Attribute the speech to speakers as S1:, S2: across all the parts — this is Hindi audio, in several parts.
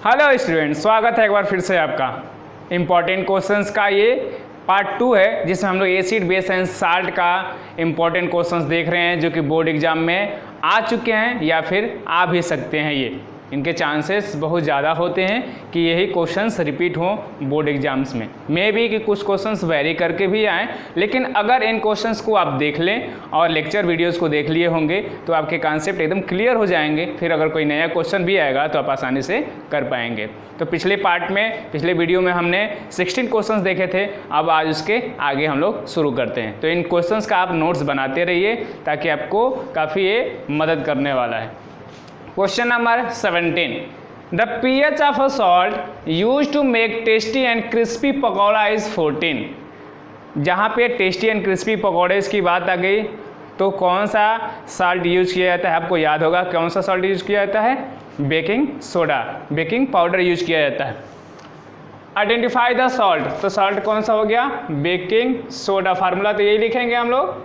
S1: हेलो स्टूडेंट, स्वागत है एक बार फिर से आपका इम्पॉर्टेंट क्वेश्चंस का। ये पार्ट 2 है जिसमें हम लोग एसिड बेस एंड साल्ट का इम्पॉर्टेंट क्वेश्चंस देख रहे हैं जो कि बोर्ड एग्जाम में आ चुके हैं या फिर आ भी सकते हैं। ये इनके चांसेस बहुत ज़्यादा होते हैं कि यही क्वेश्चंस रिपीट हों बोर्ड एग्जाम्स में। मे भी कि कुछ क्वेश्चंस वेरी करके भी आएँ, लेकिन अगर इन क्वेश्चंस को आप देख लें और लेक्चर वीडियोस को देख लिए होंगे तो आपके कॉन्सेप्ट एकदम क्लियर हो जाएंगे। फिर अगर कोई नया क्वेश्चन भी आएगा तो आप आसानी से कर पाएंगे। तो पिछले वीडियो में हमने 16 क्वेश्चंस देखे थे, अब आज उसके आगे हम लोग शुरू करते हैं। तो इन क्वेश्चंस का आप नोट्स बनाते रहिए ताकि आपको काफ़ी ये मदद करने वाला है। Question number 17. The pH of a salt used to make tasty and crispy pakora is 14. जहाँ पे टेस्टी एंड क्रिस्पी पकौड़े की बात आ गई तो कौन सा साल्ट यूज किया जाता है? आपको याद होगा कौन सा साल्ट यूज किया जाता है? Baking soda, baking powder use किया जाता है। आइडेंटिफाई द सॉल्ट, तो सॉल्ट कौन सा हो गया? Baking soda. फार्मूला तो यही लिखेंगे हम लोग।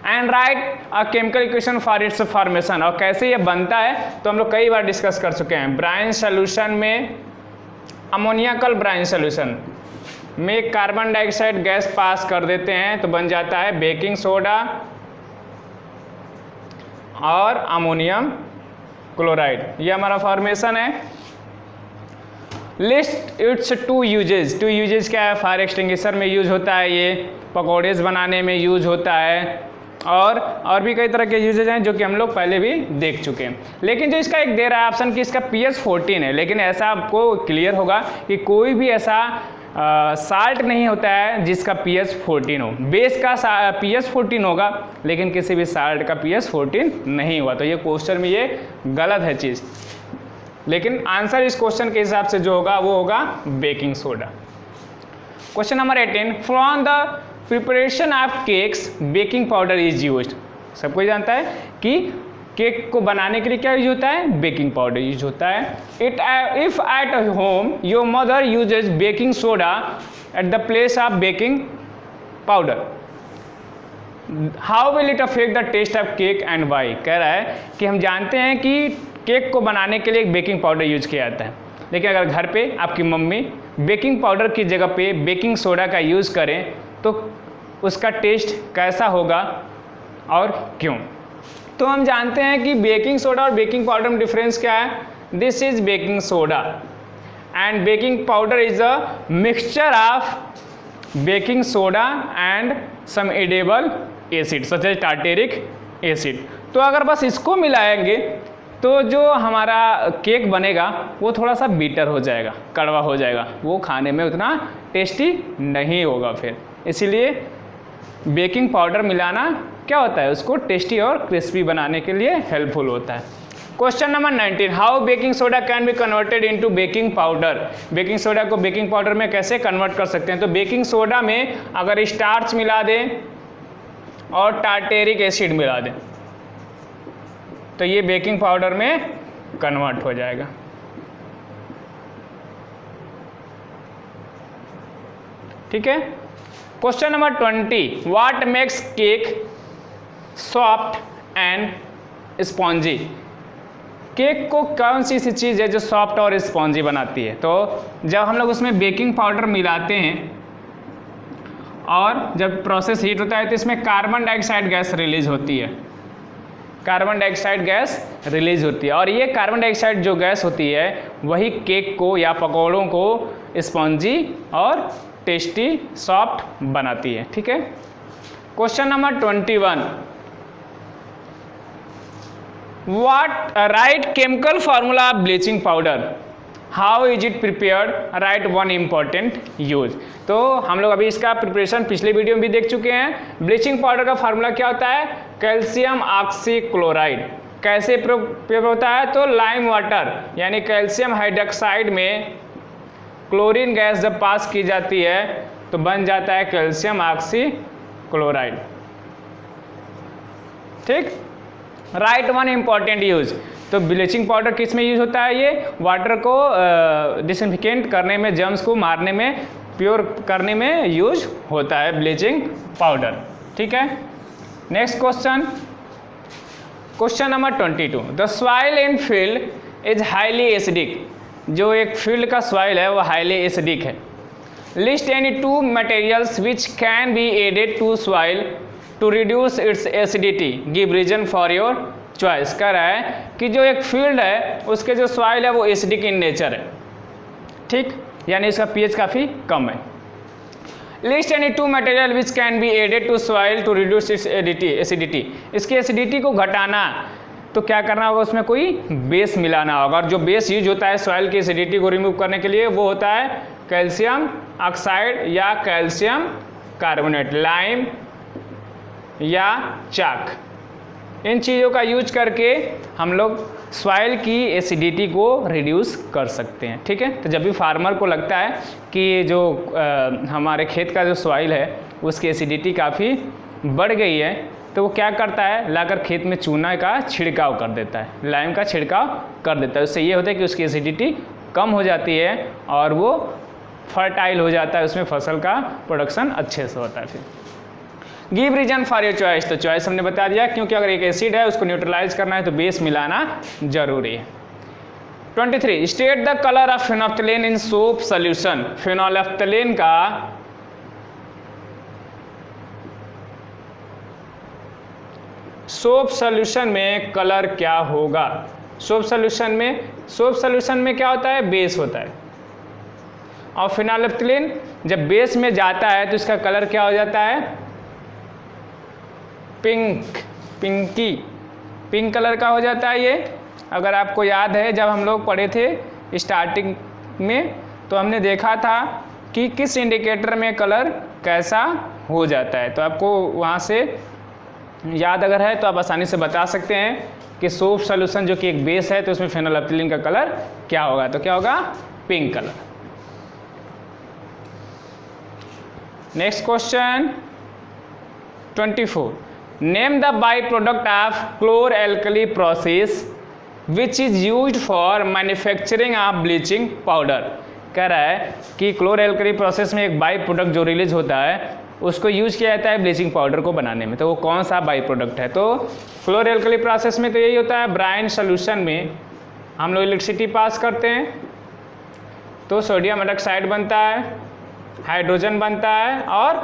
S1: And right a chemical equation for its formation, और कैसे ये बनता है तो हम लोग कई बार डिस्कस कर चुके हैं। ब्राइन सोल्यूशन में, अमोनियाकल ब्राइन सोल्यूशन में कार्बन डाइऑक्साइड गैस पास कर देते हैं तो बन जाता है बेकिंग सोडा और अमोनियम क्लोराइड। ये हमारा फॉर्मेशन है। लिस्ट इट्स टू यूजेज क्या है? फायर एक्सटिंग्विशर में यूज होता है, ये पकौड़ेज बनाने में यूज होता है, और भी कई तरह के यूजेज हैं जो कि हम लोग पहले भी देख चुके हैं। लेकिन जो इसका एक दे रहा है ऑप्शन कि इसका pH 14 है, लेकिन ऐसा आपको क्लियर होगा कि कोई भी ऐसा साल्ट नहीं होता है जिसका pH 14 हो। बेस का pH 14 होगा लेकिन किसी भी साल्ट का pH 14 नहीं हुआ, तो ये क्वेश्चन में ये गलत है चीज़। लेकिन आंसर इस क्वेश्चन के हिसाब से जो होगा वो होगा baking soda. Question number 18. From the preparation of cakes baking powder is used. सबको जानता है कि केक को बनाने के लिए क्या यूज होता है? बेकिंग पाउडर यूज होता है। If at home your mother uses baking soda at the place of baking powder, how will it affect the taste of cake and why? कह रहा है कि हम जानते हैं कि केक को बनाने के लिए एक बेकिंग पाउडर यूज किया जाता है, लेकिन अगर घर पे आपकी मम्मी बेकिंग पाउडर की जगह पे बेकिंग सोडा का यूज़ करें तो उसका टेस्ट कैसा होगा और क्यों? तो हम जानते हैं कि बेकिंग सोडा और बेकिंग पाउडर में डिफरेंस क्या है? This is baking soda and baking powder is a mixture of baking soda and some edible acid such as tartaric acid. तो अगर बस इसको मिलाएंगे तो जो हमारा केक बनेगा वो थोड़ा सा बीटर हो जाएगा, कड़वा हो जाएगा, वो खाने में उतना टेस्टी नहीं होगा। फिर इसीलिए बेकिंग पाउडर मिलाना क्या होता है? उसको टेस्टी और क्रिस्पी बनाने के लिए हेल्पफुल होता है। Question number 19. How baking soda can be converted into baking powder? Baking soda को बेकिंग पाउडर में कैसे कन्वर्ट कर सकते हैं? तो बेकिंग सोडा में अगर स्टार्च मिला दें और टार्टेरिक एसिड मिला दें तो ये बेकिंग पाउडर में कन्वर्ट हो जाएगा। ठीक है। Question number 20. What makes cake soft and spongy? Cake को कौन सी ऐसी चीज़ है जो सॉफ्ट और स्पॉन्जी बनाती है? तो जब हम लोग उसमें बेकिंग पाउडर मिलाते हैं और जब प्रोसेस हीट होता है तो इसमें कार्बन डाइऑक्साइड गैस रिलीज होती है, कार्बन डाइऑक्साइड गैस रिलीज होती है, और ये कार्बन डाइऑक्साइड जो गैस होती है वही केक को या पकौड़ों को स्पॉन्जी और टेस्टी सॉफ्ट बनाती है। ठीक है। Question number 21. What right chemical formula of bleaching powder, how is it prepared, right one important use. तो हम लोग अभी इसका प्रिपरेशन पिछले वीडियो में भी देख चुके हैं। ब्लीचिंग पाउडर का फार्मूला क्या होता है? Calcium oxychloride. कैसे प्रिपेयर होता है? तो लाइम वाटर यानी कैल्शियम हाइड्रोक्साइड में क्लोरीन गैस जब पास की जाती है तो बन जाता है कैल्शियम ऑक्सीक्लोराइड। ठीक। Right one important use. तो ब्लीचिंग पाउडर किस में यूज होता है? ये वाटर को डिसइंफिकेंट करने में, जर्म्स को मारने में, प्योर करने में यूज होता है ब्लीचिंग पाउडर। ठीक है। Next question, question number 22. The soil in field is highly acidic, जो एक फील्ड का सॉइल है वो हाईली एसिडिक है। List any two materials which can be added to soil to reduce its acidity, give reason for your choice. कह रहा है कि जो एक फील्ड है उसके जो सॉइल है वो एसिडिक इन नेचर है, ठीक, यानी इसका पीएच काफ़ी कम है। List any two material which can be added to soil to reduce its acidity, इसकी एसिडिटी को घटाना तो क्या करना होगा, उसमें कोई बेस मिलाना होगा, और जो बेस यूज होता है सॉइल की एसिडिटी को रिमूव करने के लिए वो होता है कैल्शियम ऑक्साइड या कैल्शियम कार्बोनेट, लाइम या चाक। इन चीज़ों का यूज करके हम लोग सॉइल की एसिडिटी को रिड्यूस कर सकते हैं, ठीक है। तो जब भी फार्मर को लगता है कि जो हमारे खेत का जो सॉइल है उसकी एसिडिटी काफ़ी बढ़ गई है, तो वो क्या करता है, लाकर खेत में चूना का छिड़काव कर देता है, लाइम का छिड़काव कर देता है। उससे ये होता है कि उसकी एसिडिटी कम हो जाती है और वो फर्टाइल हो जाता है, उसमें फसल का प्रोडक्शन अच्छे से होता है। फिर give reason for your choice, तो चॉइस हमने बता दिया, क्योंकि अगर एक एसिड है उसको न्यूट्रलाइज करना है तो बेस मिलाना जरूरी है। 23 state the colour of phenolphthalein in soap solution, phenolphthalein का सोप सोल्यूशन में कलर क्या होगा। सोप सोल्यूशन में क्या होता है, बेस होता है, और फेनोल्फ्थालीन जब बेस में जाता है तो इसका कलर क्या हो जाता है, पिंक कलर का हो जाता है ये। अगर आपको याद है जब हम लोग पढ़े थे स्टार्टिंग में तो हमने देखा था कि किस इंडिकेटर में कलर कैसा हो जाता है, तो आपको वहाँ से याद अगर है तो आप आसानी से बता सकते हैं कि सोप सॉल्यूशन जो कि एक बेस है तो उसमें फेनोल्फ्थालीन का कलर क्या होगा, तो क्या होगा, pink colour. Next question 24 name the byproduct of chlor alkali process which is used for manufacturing of bleaching powder. कह रहा है कि क्लोर एल्कली प्रोसेस में एक बाई प्रोडक्ट जो रिलीज होता है उसको यूज किया जाता है ब्लीचिंग पाउडर को बनाने में, तो वो कौन सा बाई प्रोडक्ट है। तो क्लोर एल्कली प्रोसेस में तो यही होता है, ब्राइन सोल्यूशन में हम लोग इलेक्ट्रिसिटी पास करते हैं तो सोडियम हाइड्रोक्साइड बनता है, हाइड्रोजन बनता है और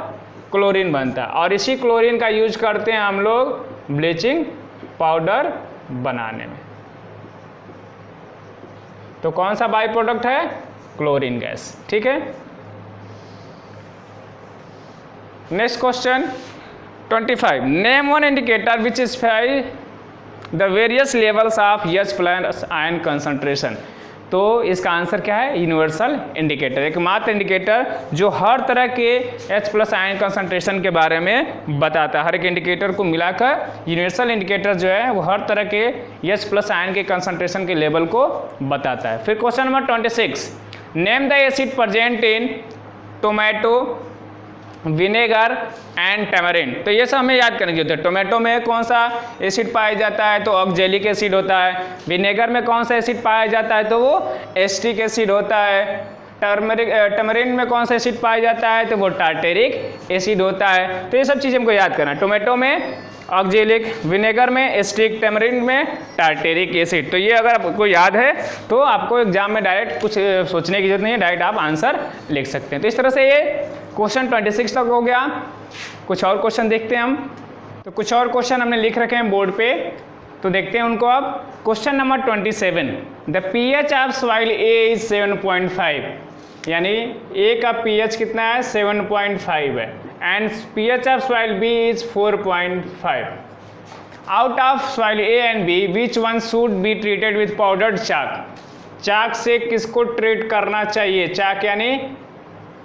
S1: क्लोरीन बनता है, और इसी क्लोरीन का यूज करते हैं हम लोग ब्लीचिंग पाउडर बनाने में। तो कौन सा बाई प्रोडक्ट है, क्लोरीन गैस, ठीक है। Next question 25 name one indicator which specify the various levels of H+ ion concentration. तो इसका आंसर क्या है, यूनिवर्सल इंडिकेटर, एकमात्र इंडिकेटर जो हर तरह के H+ आयन कंसंट्रेशन के बारे में बताता है। हर एक इंडिकेटर को मिलाकर यूनिवर्सल इंडिकेटर जो है वो हर तरह के H+ आयन के कंसंट्रेशन के लेवल को बताता है। फिर question number 26 name the acid present in tomato, vinegar and tamarind. तो ये सब हमें याद करने की होती है। टोमेटो में कौन सा एसिड पाया जाता है, तो ऑक्जेलिक एसिड होता है। विनेगर में कौन सा एसिड पाया जाता है, तो वो एस्टिक एसिड होता है। टैमरिंड में कौन सा एसिड पाया जाता है, तो वो टार्टेरिक एसिड होता है। तो ये सब चीज़ें हमको याद करना है, टोमेटो में ऑक्जेलिक, विनेगर में एस्टिक, टैमरिंड में टार्टेरिक एसिड। तो ये अगर आपको याद है तो आपको एग्जाम में डायरेक्ट कुछ सोचने की जरूरत नहीं है, डायरेक्ट आप आंसर लिख सकते हैं। तो इस तरह से ये क्वेश्चन 26 तक हो गया। कुछ और क्वेश्चन देखते हैं हम। तो कुछ और क्वेश्चन हमने लिख रखे हैं बोर्ड पे, तो देखते हैं उनको अब। Question number 27 the pH of soil A is 7.5, यानी A का pH कितना है, 7.5 है, and pH of soil B is 4.5। Out of soil A and B which one should be treated with powdered chalk. Chalk से किसको ट्रीट करना चाहिए, चाक यानी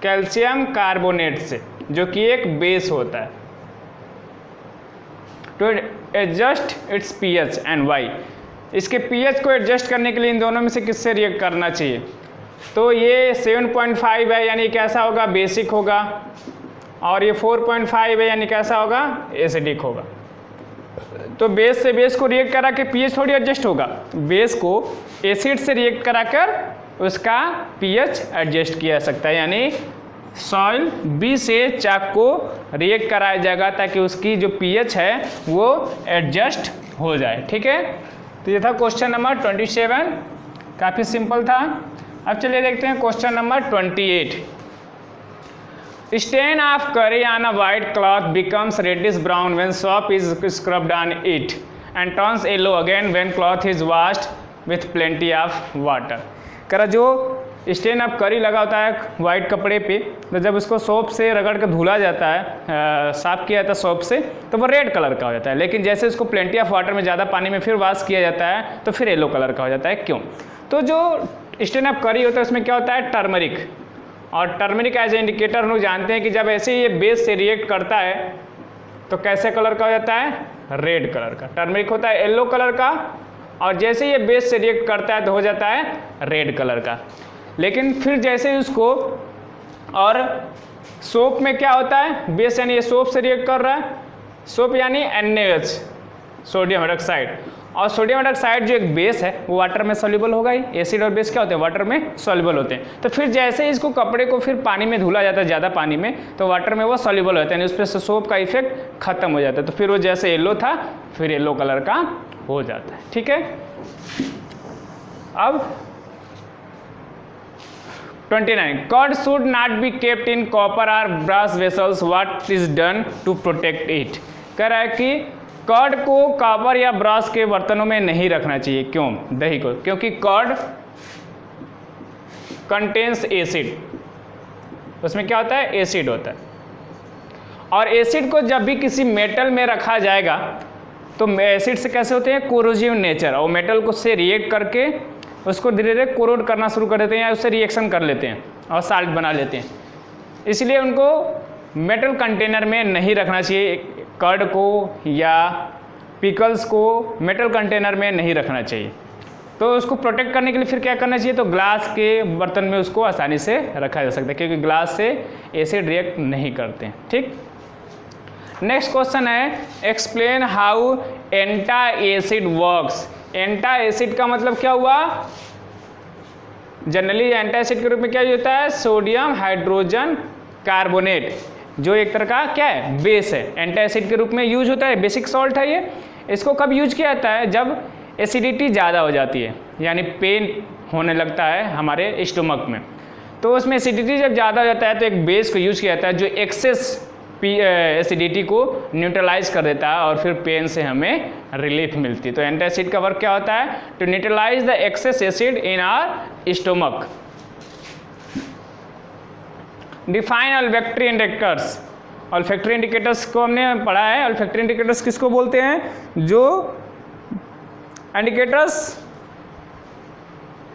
S1: कैल्शियम कार्बोनेट से, जो कि एक बेस होता है। To adjust its pH and why, इसके पीएच को एडजस्ट करने के लिए इन दोनों में से किससे रिएक्ट करना चाहिए। तो ये 7.5 है यानी कैसा होगा, बेसिक होगा, और ये 4.5 है यानी कैसा होगा, एसिडिक होगा। तो बेस से बेस को रिएक्ट करा के पीएच थोड़ी एडजस्ट होगा, बेस को एसिड से रिएक्ट कराकर उसका पीएच एडजस्ट किया जा सकता है। यानी सॉइल बी से चाक को रिएक्ट कराया जाएगा ताकि उसकी जो पीएच है वो एडजस्ट हो जाए, ठीक है। तो ये था क्वेश्चन नंबर 27। काफ़ी सिंपल था। अब चलिए देखते हैं question number 28। Stain of curry on a white cloth becomes reddish brown when soap is scrubbed on it and turns yellow again when cloth is washed with plenty of water. करा जो स्टेन ऑफ करी लगा होता है वाइट कपड़े पे, तो जब उसको सोप से रगड़ के धुला जाता है, साफ किया जाता है सोप से, तो वो रेड कलर का हो जाता है। लेकिन जैसे उसको प्लेंटी ऑफ वाटर में ज़्यादा पानी में फिर वॉश किया जाता है तो फिर येलो कलर का हो जाता है। क्यों? तो जो स्टेन ऑफ करी होता है उसमें क्या होता है, टर्मरिक, और टर्मरिक एज ए इंडिकेटर हम लोग जानते हैं कि जब ऐसे ये बेस से रिएक्ट करता है तो कैसे कलर का हो जाता है, रेड कलर का। टर्मरिक होता है येलो कलर का, और जैसे ये बेस से रिएक्ट करता है तो हो जाता है रेड कलर का। लेकिन फिर जैसे उसको, और सोप में क्या होता है, बेस यानी ये सोप से रिएक्ट कर रहा है, सोप यानी NaOH, सोडियम हाइड्रोक्साइड, और सोडियम हाइड्रोक्साइड जो एक बेस है वो वाटर में सॉल्युबल होगा ही। एसिड और बेस क्या होते हैं, वाटर में सॉल्युबल होते हैं। तो फिर जैसे इसको कपड़े को फिर पानी में धुला जाता है ज़्यादा पानी में, तो वाटर में वो सॉल्युबल होता है, यानी उस पर सोप का इफेक्ट खत्म हो जाता है। तो फिर वो जैसे येलो था फिर येलो कलर का हो जाता है। ठीक है। अब 29, curd should not be kept in copper और brass vessels, what is done to protect it. कह रहा है कि कर्ड को कॉपर या ब्रास के बर्तनों में नहीं रखना चाहिए। क्यों? दही को, क्योंकि कर्ड कंटेन्स एसिड, उसमें क्या होता है, एसिड होता है, और एसिड को जब भी किसी मेटल में रखा जाएगा तो एसिड से कैसे होते हैं, कोरोजिव नेचर, और मेटल को से रिएक्ट करके उसको धीरे धीरे कोरोड करना शुरू कर देते हैं या उससे रिएक्शन कर लेते हैं और साल्ट बना लेते हैं। इसलिए उनको मेटल कंटेनर में नहीं रखना चाहिए, कर्ड को या पिकल्स को मेटल कंटेनर में नहीं रखना चाहिए। तो उसको प्रोटेक्ट करने के लिए फिर क्या करना चाहिए, तो ग्लास के बर्तन में उसको आसानी से रखा जा सकता है, क्योंकि ग्लास से एसिड रिएक्ट नहीं करते हैं। ठीक। नेक्स्ट क्वेश्चन है, explain how antacid works. Antacid का मतलब क्या हुआ, जनरली एंटा एसिड के रूप में क्या होता है, सोडियम हाइड्रोजन कार्बोनेट, जो एक तरह का क्या है, बेस है, एंटा एसिड के रूप में यूज होता है, बेसिक सॉल्ट है ये। इसको कब यूज किया जाता है, जब एसिडिटी ज़्यादा हो जाती है, यानी पेन होने लगता है हमारे स्टोमक में, तो उसमें एसिडिटी जब ज़्यादा हो जाता है तो एक बेस को यूज किया जाता है जो एक्सेस एसिडिटी को न्यूट्रलाइज कर देता है और फिर पेन से हमें रिलीफ मिलती है। तो एंटासिड का वर्क क्या होता है, to neutralise the excess acid in our stomach. Define olfactory indicators. Olfactory indicators को हमने पढ़ा है। ऑल्फैक्टरी इंडिकेटर्स किसको बोलते हैं, जो indicators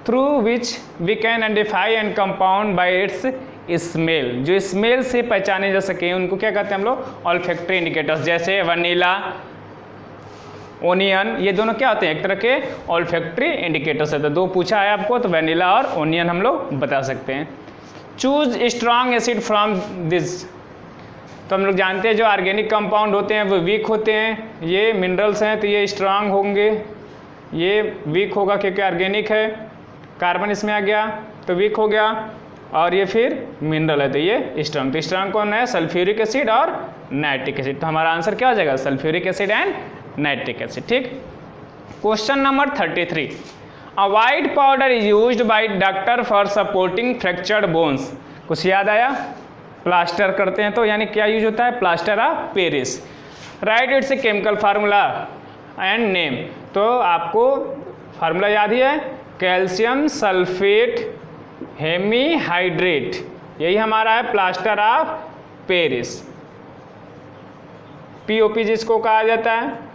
S1: through which we can identify and compound by its smell, जो स्मेल से पहचाने जा सके उनको क्या कहते हैं हम लोग, ऑल्फैक्टरी इंडिकेटर्स। जैसे वनीला, ओनियन, ये दोनों क्या होते हैं, एक तरह के ऑल्फैक्टरी इंडिकेटर्स है। तो दो पूछा है आपको, तो वनीला और ओनियन हम लोग बता सकते हैं। Choose strong acid from this. तो हम लोग जानते हैं जो ऑर्गेनिक कंपाउंड होते हैं वो वीक होते हैं, ये मिनरल्स हैं तो ये स्ट्रांग होंगे, ये वीक होगा क्योंकि ऑर्गेनिक है, कार्बन इसमें आ गया तो वीक हो गया, और ये फिर मिनरल है तो ये स्ट्रांग। तो स्ट्रांग कौन है, सल्फ्यूरिक एसिड और नाइट्रिक एसिड। तो हमारा आंसर क्या हो जाएगा, sulphuric acid and nitric acid. ठीक। Question number 33, a white powder is used by doctor for supporting fractured bones. कुछ याद आया, प्लास्टर करते हैं तो यानी क्या यूज होता है, plaster of Paris. Right it's a chemical formula and name. तो आपको फार्मूला याद ही है, कैल्शियम सल्फेट हेमीहाइड्रेट, यही हमारा है प्लास्टर ऑफ पेरिस, पीओपी जिसको कहा जाता है।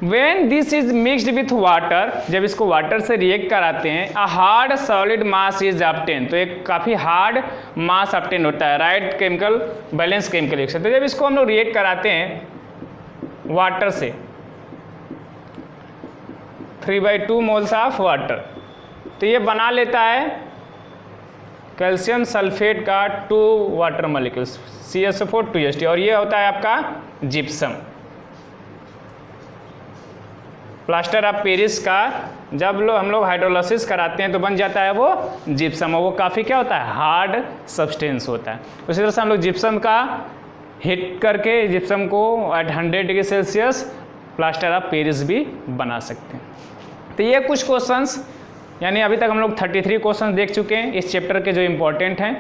S1: When this is mixed with water, जब इसको वाटर से रिएक्ट कराते हैं, a hard solid mass is obtained, तो एक काफ़ी हार्ड मास obtained होता है। Right chemical balance chemical reaction. तो जब इसको हम लोग रिएक्ट कराते हैं वाटर से, 3/2 मोल्स ऑफ वाटर, तो ये बना लेता है कैल्शियम सल्फेट का 2 वाटर मॉलिक्यूल्स, CSO4 2H2, और ये होता है आपका जिप्सम। प्लास्टर ऑफ पेरिस का जब हम लोग हाइड्रोलाइसिस कराते हैं तो बन जाता है वो जिप्सम, और वो काफ़ी क्या होता है, हार्ड सब्सटेंस होता है। उसी तरह से हम लोग जिप्सम का हीट करके जिप्सम को at 100 degree Celsius plaster of Paris भी बना सकते हैं। तो ये कुछ क्वेश्चंस, यानी अभी तक हम लोग 33 क्वेश्चंस देख चुके हैं इस चैप्टर के जो इम्पोर्टेंट हैं।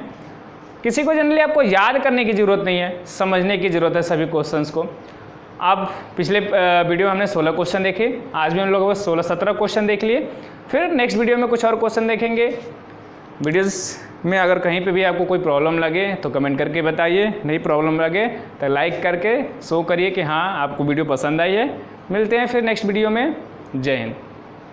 S1: किसी को जनरली आपको याद करने की ज़रूरत नहीं है, समझने की ज़रूरत है सभी क्वेश्चंस को। अब पिछले वीडियो में हमने 16 क्वेश्चन देखे, आज भी हम लोग बस 16-17 क्वेश्चन देख लिए। फिर नेक्स्ट वीडियो में कुछ और क्वेश्चन देखेंगे। वीडियोस में अगर कहीं पे भी आपको कोई प्रॉब्लम लगे तो कमेंट करके बताइए, नहीं प्रॉब्लम लगे तो लाइक करके शो करिए कि हाँ आपको वीडियो पसंद आई है। मिलते हैं फिर नेक्स्ट वीडियो में। जय हिंद।